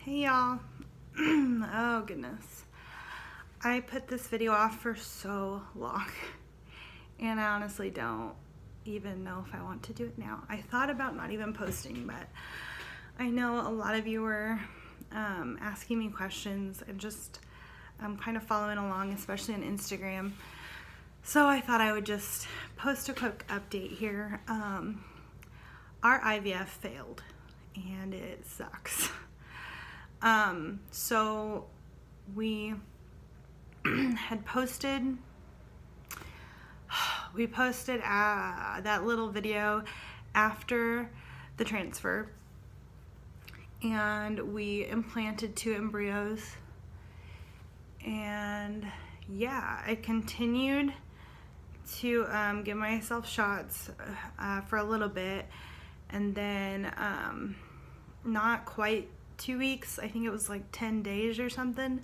Hey y'all. Oh goodness. I put this video off for so long and I honestly don't even know if I want to do it now. I thought about not even posting, but I know a lot of you were asking me questions and just kind of following along, especially on Instagram. So I thought I would just post a quick update here. Our IVF failed and it sucks. So we had posted that little video after the transfer, and we implanted 2 embryos, and yeah, I continued to give myself shots for a little bit, and then not quite 2 weeks, I think it was like 10 days or something,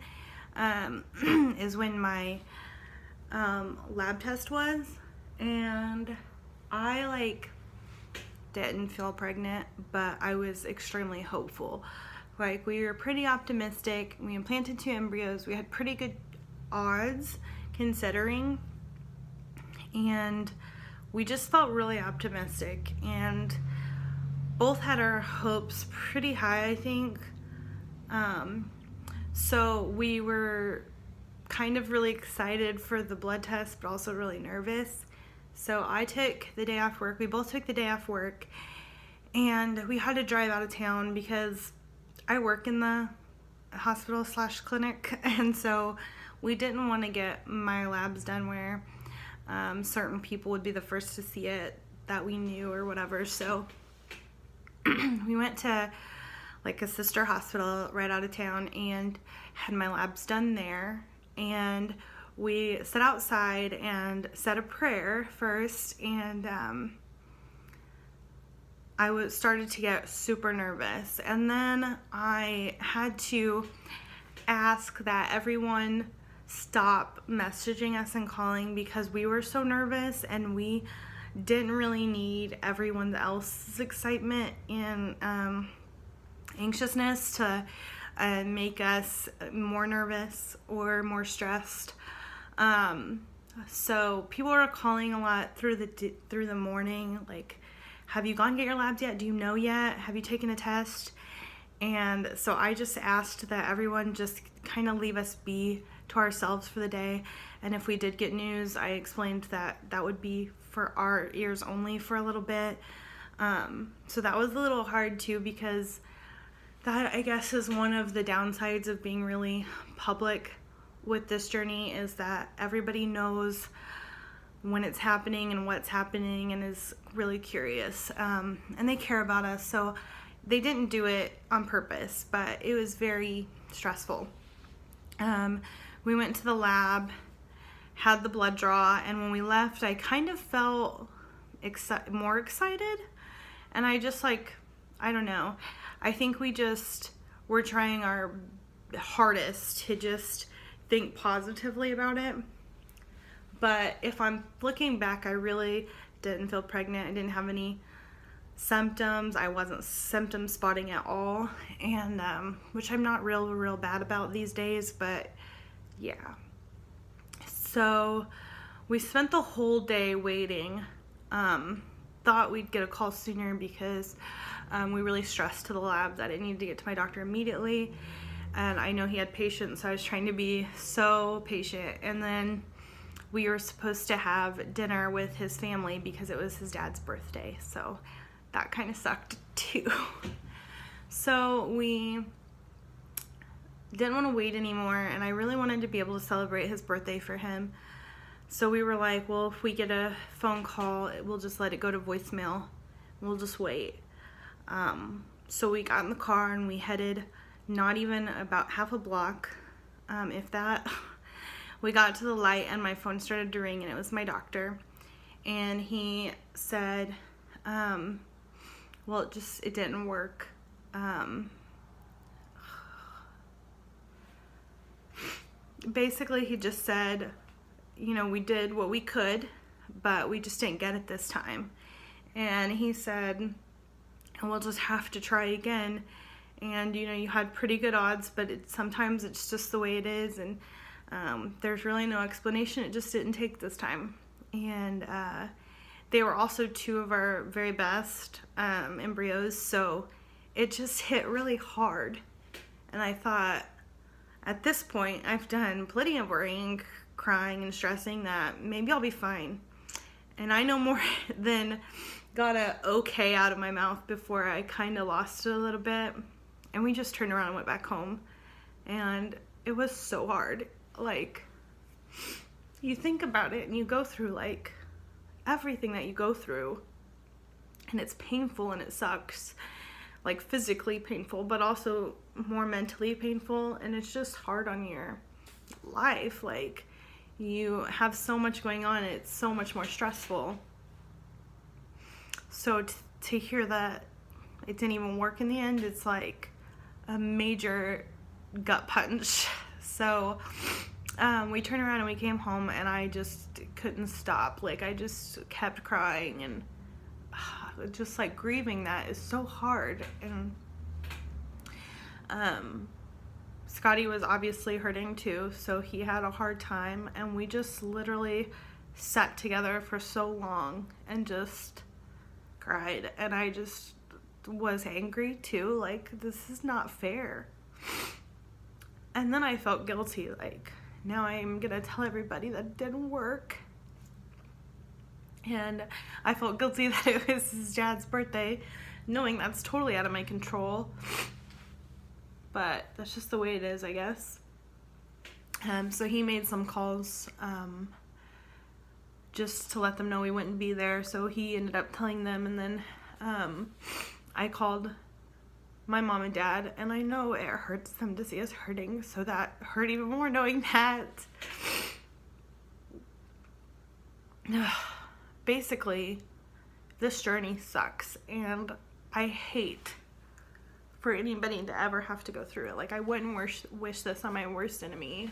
is when my lab test was, and I didn't feel pregnant, but I was extremely hopeful. Like, we were pretty optimistic. We implanted 2 embryos. We had pretty good odds considering, and we just felt really optimistic, and both had our hopes pretty high, I think. So we were kind of really excited for the blood test, but also really nervous. So I took the day off work. We both took the day off work, and we had to drive out of town because I work in the hospital/clinic, and so we didn't want to get my labs done where certain people would be the first to see it that we knew or whatever. So we went to like a sister hospital right out of town and had my labs done there, and we sat outside and said a prayer first, and I started to get super nervous, and then I had to ask that everyone stop messaging us and calling because we were so nervous, and we didn't really need everyone else's excitement and anxiousness to make us more nervous or more stressed. So people were calling a lot through the morning, like, have you gone to get your labs yet? Do you know yet? Have you taken a test? And so I just asked that everyone just kind of leave us be to ourselves for the day, and if we did get news, I explained that that would be for our ears only for a little bit. So that was a little hard too, because that, I guess, is one of the downsides of being really public with this journey, is that everybody knows when it's happening and what's happening and is really curious, and they care about us. So they didn't do it on purpose, but it was very stressful. We went to the lab, had the blood draw, and when we left, I kind of felt more excited, and I just I don't know. I think we just were trying our hardest to just think positively about it. But if I'm looking back, I really didn't feel pregnant. I didn't have any symptoms. I wasn't symptom spotting at all, and which I'm not real bad about these days, but yeah. So we spent the whole day waiting. Thought we'd get a call sooner because we really stressed to the lab that I needed to get to my doctor immediately, and I know he had patients, so I was trying to be so patient. And then we were supposed to have dinner with his family because it was his dad's birthday, so that kind of sucked too. So we didn't want to wait anymore, and I really wanted to be able to celebrate his birthday for him. So we were like, well, if we get a phone call, we'll just let it go to voicemail. We'll just wait. So we got in the car and we headed not even about half a block, if that. We got to the light and my phone started to ring, and it was my doctor. And he said, well, it didn't work. Basically, he just said, we did what we could, but we just didn't get it this time. And he said, we'll just have to try again. and you had pretty good odds, but sometimes it's just the way it is, and there's really no explanation. It just didn't take this time. And they were also two of our very best embryos, so it just hit really hard. And I thought, at this point, I've done plenty of worrying, crying, and stressing, that maybe I'll be fine. And I no more than got a okay out of my mouth before I kind of lost it a little bit. And we just turned around and went back home. And it was so hard. Like, you think about it and you go through, like, everything that you go through. And it's painful and it sucks. Like, physically painful, but also more mentally painful. And it's just hard on your life. Like, you have so much going on. It's so much more stressful. So to hear that it didn't even work in the end, it's like a major gut punch. So we turned around and we came home, and I just couldn't stop. Like, I just kept crying, and just like grieving that is so hard. And Scotty was obviously hurting too, so he had a hard time, and we just literally sat together for so long and just cried. And I just was angry too, like, this is not fair. And then I felt guilty, like, now I'm gonna tell everybody that it didn't work. And I felt guilty that it was his dad's birthday, knowing that's totally out of my control. But that's just the way it is, I guess. So he made some calls just to let them know we wouldn't be there. So he ended up telling them, and then I called my mom and dad, and I know it hurts them to see us hurting, so that hurt even more knowing that. Basically, this journey sucks, and I hate for anybody to ever have to go through it. Like, I wouldn't wish this on my worst enemy.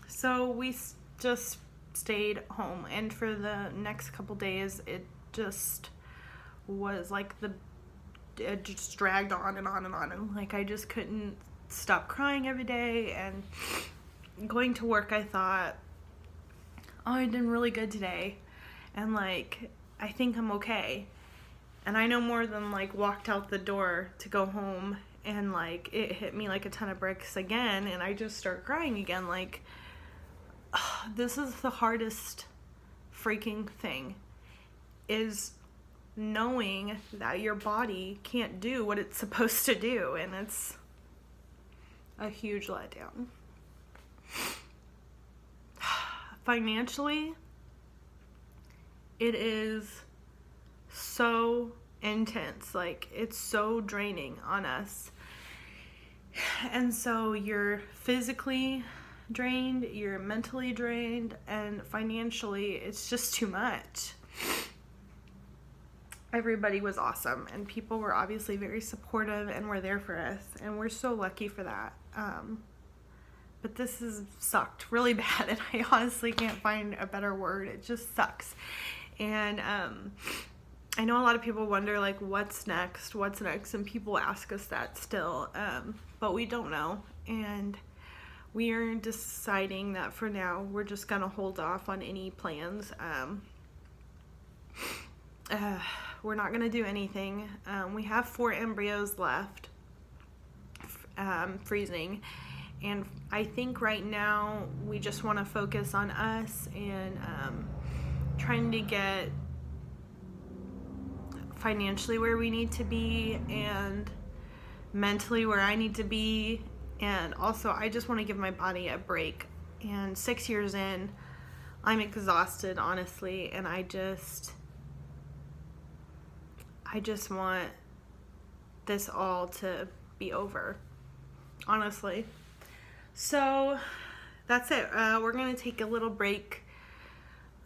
So we just stayed home, and for the next couple days, it just was like it just dragged on and on and on, and like I just couldn't stop crying every day. And going to work, I thought, oh, I did really good today, and like I think I'm okay. And I no more than like walked out the door to go home, and like it hit me like a ton of bricks again, and I just start crying again. Like, this is the hardest freaking thing, is knowing that your body can't do what it's supposed to do, and it's a huge letdown. Financially, it is so intense. Like, it's so draining on us. And so you're physically drained, you're mentally drained, and financially it's just too much. Everybody was awesome, and people were obviously very supportive and were there for us, and we're so lucky for that. But this has sucked really bad, and I honestly can't find a better word. It just sucks. And I know a lot of people wonder, like, what's next, and people ask us that still, but we don't know. And we are deciding that for now we're just gonna hold off on any plans. We're not gonna do anything. We have 4 embryos left, freezing, and I think right now we just want to focus on us and trying to get financially where we need to be, and mentally where I need to be. And also, I just want to give my body a break. And 6 years in, I'm exhausted, honestly, and I just want this all to be over, honestly. So that's it. We're going to take a little break.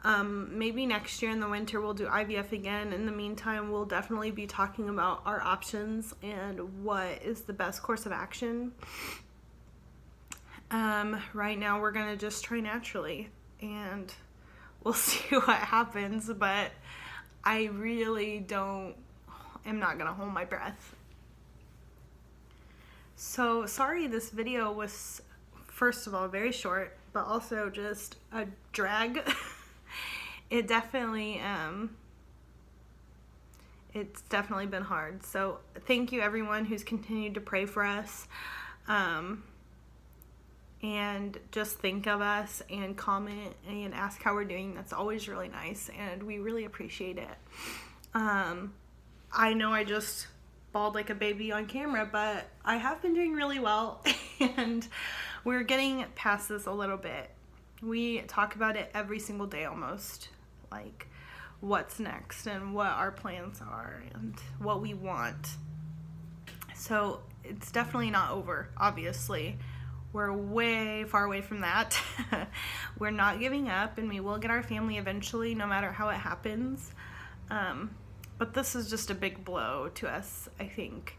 Maybe next year in the winter we'll do IVF again. In the meantime, we'll definitely be talking about our options and what is the best course of action. Right now we're gonna just try naturally, and we'll see what happens, but I really am not gonna hold my breath. So sorry this video was, first of all, very short, but also just a drag. It definitely, it's definitely been hard. So thank you everyone who's continued to pray for us. And just think of us and comment and ask how we're doing. That's always really nice, and we really appreciate it. I know I just bawled like a baby on camera, but I have been doing really well, and we're getting past this a little bit. We talk about it every single day almost, like what's next and what our plans are and what we want. So it's definitely not over, obviously. We're way far away from that. We're not giving up, and we will get our family eventually, no matter how it happens. But this is just a big blow to us, I think.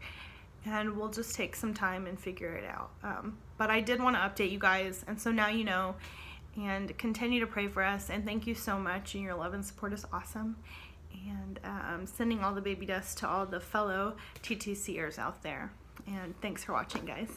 And we'll just take some time and figure it out. But I did want to update you guys, and so now you know. And continue to pray for us. And thank you so much, and your love and support is awesome. And sending all the baby dust to all the fellow TTCers out there. And thanks for watching, guys.